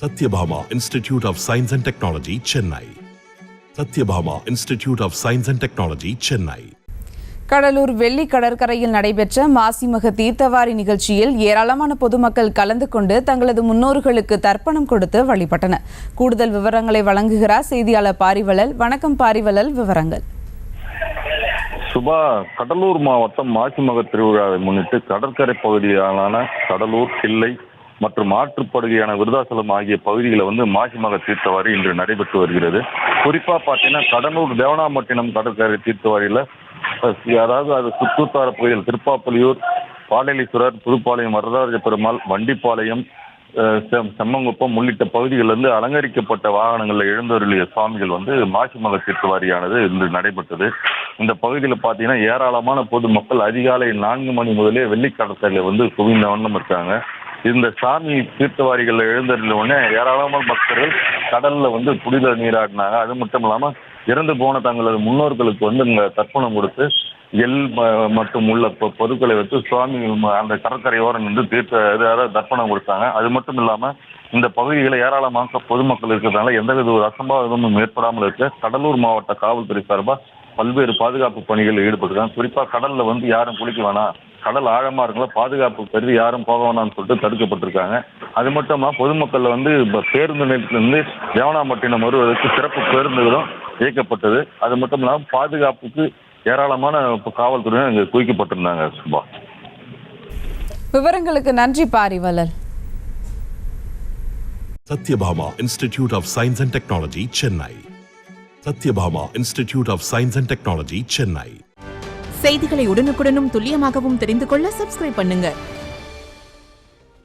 Satyabhama Institute of Science and Technology, Chennai. Satyabhama Institute of Science and Technology, Chennai. Cuddalore வெள்ளி கடற்கரையில் நடைபெற்ற மாசிமக தீர்த்தவாரி நிகழ்ச்சியில் ஏராளமான பொதுமக்கள் கலந்து கொண்டு தங்களது முன்னோர்களுக்கு தர்ப்பணம் கொடுத்து வழிபட்டனர். கூடுதல் விவரங்களை வழங்குகிறார் செய்தியாளர் பாரிவலல். வணக்கம் பாரிவலல், விவரங்கள். சுபா, கடலூர் மாவட்டம் மாசிமக திருவிழாவை முன்னிட்டு கடற்கரை பகுதியான கடலூர், கிள்ளை மற்றும் ஆற்றுப்படுகையான விருதாசலம் ஆகிய பகுதிகளில் மாசிமக தீர்த்தவாரி இன்று நடைபெற்று வருகிறது. குறிப்பா பார்த்தீங்கன்னா கடலூர் தேவனாம்பட்டினம் கடற்கரை தீர்த்தவாரியில அதாவது அது சுற்றுத்தார பகுதியில் திருப்பாப்புலியூர், பாடலீஸ்வரர், புதுப்பாளையம் வரதராஜ பெருமாள், வண்டிப்பாளையம், செம்மங்குப்பம் உள்ளிட்ட பகுதிகளிலிருந்து அலங்கரிக்கப்பட்ட வாகனங்களில் எழுந்தருளிய சுவாமிகள் மாசிமக தீர்த்தவாரியானது இன்று நடைபெற்றது. இந்த பகுதியில் பார்த்தீங்கன்னா ஏராளமான பொதுமக்கள் அதிகாலை 4 மணி முதலே வெள்ளி கடற்கரையில் குவிந்த வண்ணம் இருக்காங்க. இந்த சாமி தீர்த்தவாரிகள் எழுந்தருளின உடனே ஏராளமான பக்தர்கள் கடல்ல புனித நீராடினாங்க. அது மட்டும் இல்லாம இறந்து போன தங்களது முன்னோர்களுக்கு இங்க தர்ப்பணம் கொடுத்து எள் மற்றும் உள்ள பொருட்களை வச்சு சுவாமி அந்த கடற்கரையோரம் தர்ப்பணம் கொடுத்தாங்க. அது மட்டும் இல்லாம இந்த பகுதிகளில் ஏராளமாக பொதுமக்கள் இருக்கிறதுனால எந்தவித ஒரு அசம்பாவிதமும் ஏற்படாமல் இருக்க கடலூர் மாவட்ட காவல்துறை சார்பா பல்வேறு பாதுகாப்பு பணிகளில் ஈடுபட்டுருக்காங்க. குறிப்பா கடல்ல யாரும் குளிக்க வேணாம், கடல் ஆழமா இருக்கல, பாதுகாப்பு கருதி யாரும் போக வேணாம்னு சொல்லிட்டு தடுக்கப்பட்டிருக்காங்க. அது மட்டும் இல்லாம பொதுமக்கள் பேருந்து நிலையத்திலிருந்து தேவனாம்பட்டினம் வருவதற்கு சிறப்பு பேருந்துகளும் இயக்கப்பட்டது. அது மட்டும் இல்லாம பாதுகாப்புக்கு ஏராளமான காவல்துறையினர் இங்கு குவிக்கப்பட்டிருந்தாங்க. சுபா, விவரங்களுக்கு நன்றி பாரிவலல். Satyabhama Institute of Science and Technology, Chennai. Satyabhama Institute of Science and Technology, Chennai. செய்திகளை உடனுக்குடனும் துல்லியமாகவும் தெரிந்து கொள்ள சப்ஸ்கிரைப் பண்ணுங்க.